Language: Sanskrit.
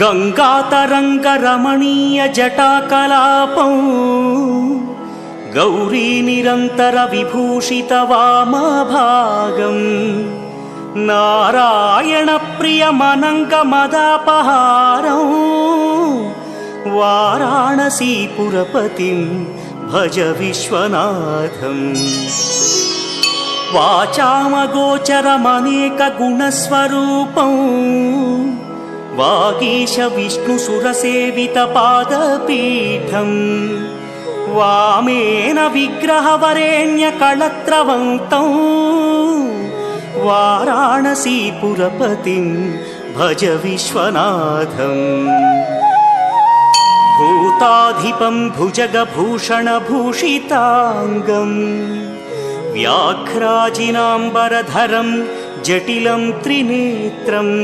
गङ्गातरङ्गरमणीयजटाकलापं गौरीनिरन्तरविभूषितवामभागं नारायणप्रियमनङ्गमदापहारं वाराणसीपुरपतिं भज विश्वनाथम्। वाचामगोचरमनेकगुणस्वरूपं वागीश विष्णुसुरसेवितपादपीठं वामेन विग्रहवरेण्यकळत्रवन्तं वाराणसीपुरपतिं भज विश्वनाथम्। भूताधिपं भुजगभूषणभूषिताङ्गं व्याघ्राजिनाम्बरधरं जटिलं त्रिनेत्रम्